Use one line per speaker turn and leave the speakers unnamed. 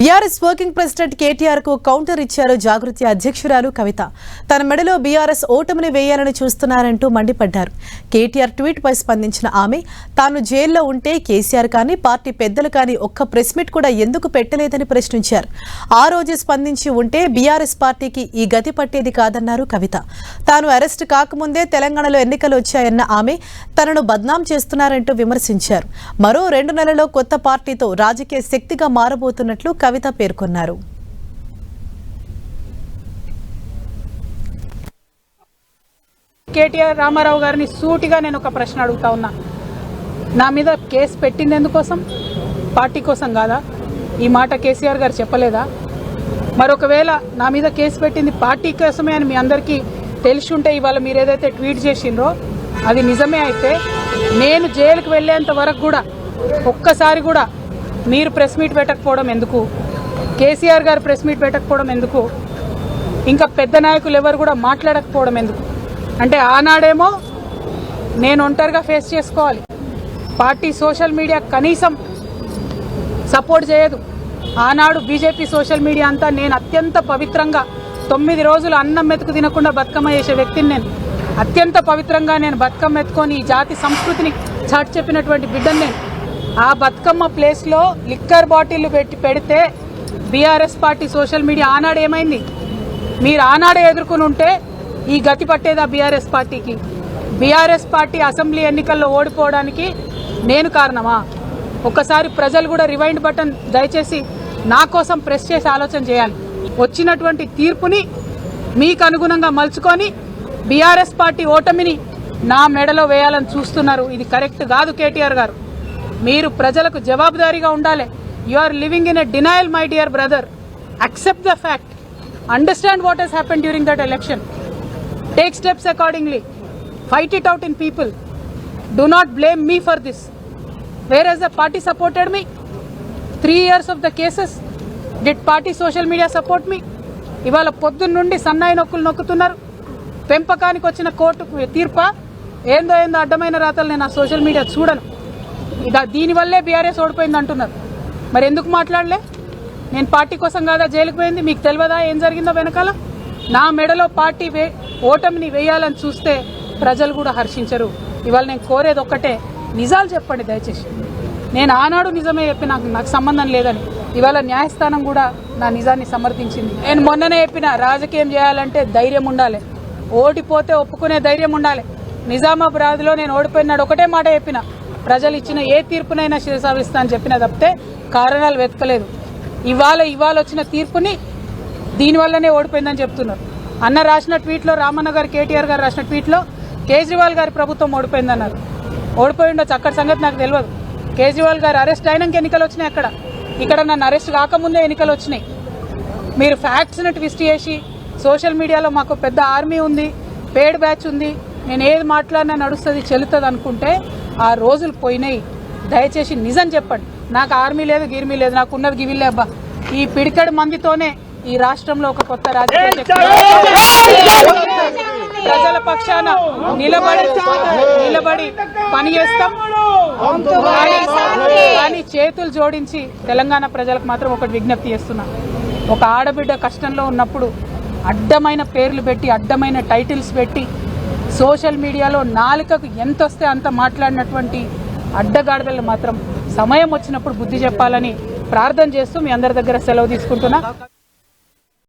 BRS working president KTR కు counter ఇచ్చారు జాగృతి అధ్యక్షురాలు కవిత. తన మెడలో బీఆర్ఎస్ ఓటమిని వేయాలని చూస్తున్నారంటూ మండిపడ్డారు. కేటీఆర్ ట్వీట్ పై స్పందించిన ఆమె తాను జైల్లో ఉంటే కేసీఆర్ కానీ పార్టీ పెద్దలు కానీ ఒక్క ప్రెస్ మీట్ కూడా ఎందుకు పెట్టలేదని ప్రశ్నించారు. ఆ రోజు స్పందించి ఉంటే బీఆర్ఎస్ పార్టీకి ఈ గతి పట్టేది కాదన్నారు కవిత. తాను అరెస్ట్ కాకముందే తెలంగాణలో ఎన్నికలు వచ్చాయన్న ఆమె తనను బద్నాం చేస్తున్నారంటూ విమర్శించారు. మరో 2 నెలల్లో కొత్త పార్టీతో రాజకీయ శక్తిగా మారబోతున్నట్లు కవిత పేర్కొన్నారు.
కేటీఆర్ రామారావు గారిని సూటిగా నేను ఒక ప్రశ్న అడుగుతా ఉన్నా. నా మీద కేసు పెట్టింది ఎందుకోసం? పార్టీ కోసం కాదా? ఈ మాట కేసీఆర్ గారు చెప్పలేదా? మరొకవేళ నా మీద కేసు పెట్టింది పార్టీ కోసమే అని మీ అందరికీ తెలిసి ఉంటే ఇవాళ మీరు ఏదైతే ట్వీట్ చేసిండ్రో అది నిజమే అయితే నేను జైలుకు వెళ్ళేంత వరకు కూడా ఒక్కసారి కూడా మీరు ప్రెస్ మీట్ పెట్టకపోవడం ఎందుకు? కేసీఆర్ గారు ప్రెస్ మీట్ పెట్టకపోవడం ఎందుకు? ఇంకా పెద్ద నాయకులు ఎవరు కూడా మాట్లాడకపోవడం ఎందుకు? అంటే ఆనాడేమో నేను ఒంటరిగా ఫేస్ చేసుకోవాలి, పార్టీ సోషల్ మీడియా కనీసం సపోర్ట్ చేయదు. ఆనాడు బీజేపీ సోషల్ మీడియా అంతా నేను అత్యంత పవిత్రంగా 9 రోజులు అన్నం మెతుకు తినకుండా బతుకమ్మ చేసే వ్యక్తిని నేను. అత్యంత పవిత్రంగా నేను బతుకమ్మ ఎత్తుకొని ఈ జాతి సంస్కృతిని చాటి చెప్పినటువంటి బిడ్డను నేను. ఆ బతుకమ్మ ప్లేస్లో లిక్కర్ బాటిళ్లు పెడితే బీఆర్ఎస్ పార్టీ సోషల్ మీడియా ఆనాడు ఏమైంది? మీరు ఆనాడే ఎదుర్కొని ఉంటే ఈ గతి పట్టేదా బీఆర్ఎస్ పార్టీకి? బీఆర్ఎస్ పార్టీ అసెంబ్లీ ఎన్నికల్లో ఓడిపోవడానికి నేను కారణమా? ఒక్కసారి ప్రజలు కూడా రివైండ్ బటన్ దయచేసి నా కోసం ప్రెస్ చేసి ఆలోచన చేయాలి. వచ్చినటువంటి తీర్పుని మీకు అనుగుణంగా మలుచుకొని బీఆర్ఎస్ పార్టీ ఓటమిని నా మెడలో వేయాలని చూస్తున్నారు. ఇది కరెక్ట్ కాదు కేటీఆర్ గారు. మీరు ప్రజలకు జవాబుదారీగా ఉండాలి. You are living in a denial my dear brother. Accept the fact. Understand what has happened during that election. Take steps accordingly. Fight it out in people. Do not blame me for this. Where has the party supported me? 3 years of the cases did party social media support me? ఇవాళ పొద్దున్న నుండి సన్నాయి నొక్కులు నొక్కుతున్నారు. పెంపకానికి వచ్చిన court తీర్పా? ఏందో అడ్డమైన రాతలు నేను ఆ సోషల్ మీడియా చూడను. దీనివల్లే బీఆర్ఎస్ ఓడిపోయింది అంటున్నారు. మరి ఎందుకు మాట్లాడలే? నేను పార్టీ కోసం కాదా జైలుకు పోయింది? మీకు తెలియదా ఏం జరిగిందో వెనకాల? నా మెడలో పార్టీ ఓటమిని వేయాలని చూస్తే ప్రజలు కూడా హర్షించరు. ఇవాళ నేను కోరేది ఒక్కటే, నిజాలు చెప్పండి దయచేసి. నేను ఆనాడు నిజమే చెప్పి నాకు సంబంధం లేదని ఇవాళ న్యాయస్థానం కూడా నా నిజాన్ని సమర్థించింది. నేను మొన్ననే చెప్పిన, రాజకీయం చేయాలంటే ధైర్యం ఉండాలి, ఓడిపోతే ఒప్పుకునే ధైర్యం ఉండాలి. నిజామాబాద్లో నేను ఓడిపోయినాడు ఒకటే మాట చెప్పిన, ప్రజలు ఇచ్చిన ఏ తీర్పునైనా శిరసావిస్తా అని చెప్పిన తప్పితే కారణాలు వెతకలేదు. ఇవాళ వచ్చిన తీర్పుని దీనివల్లనే ఓడిపోయిందని చెప్తున్నారు. అన్న రాసిన ట్వీట్లో, రామన్న గారు కేటీఆర్ గారు రాసిన ట్వీట్లో కేజ్రీవాల్ గారి ప్రభుత్వం ఓడిపోయిందన్నారు. ఓడిపోయి ఉండొచ్చు, అక్కడ సంగతి నాకు తెలియదు. కేజ్రీవాల్ గారు అరెస్ట్ అయినాక ఎన్నికలు వచ్చినాయి. ఇక్కడ నన్ను అరెస్ట్ కాకముందే ఎన్నికలు వచ్చినాయి. మీరు ఫ్యాక్ట్స్ని ట్విస్ట్ చేసి సోషల్ మీడియాలో మాకు పెద్ద ఆర్మీ ఉంది, పేడ్ బ్యాచ్ ఉంది, నేను ఏది మాట్లాడినా నడుస్తుంది చెల్లుతుంది అనుకుంటే ఆ రోజులు పోయినాయి. దయచేసి నిజం చెప్పండి. నాకు ఆర్మీ లేదు, గిర్మీ లేదు, నాకు ఉన్నది గివిలే అబ్బా. ఈ పిడికడి మందితోనే ఈ రాష్ట్రంలో ఒక కొత్త రాజకీయ శక్తి ప్రజల పక్షాన నిలబడి పని చేస్తాం. కానీ చేతులు జోడించి తెలంగాణ ప్రజలకు మాత్రం ఒకటి విజ్ఞప్తి చేస్తున్నా. ఒక ఆడబిడ్డ కష్టంలో ఉన్నప్పుడు అడ్డమైన పేర్లు పెట్టి, అడ్డమైన టైటిల్స్ పెట్టి, సోషల్ మీడియాలో నాలుకకు ఎంత వస్తే అంత మాట్లాడినటువంటి అడ్డగాడిదలు మాత్రం సమయం వచ్చినప్పుడు బుద్ధి చెప్పాలని ప్రార్థన చేస్తూ మీ అందరి దగ్గర సెలవు తీసుకుంటున్నా.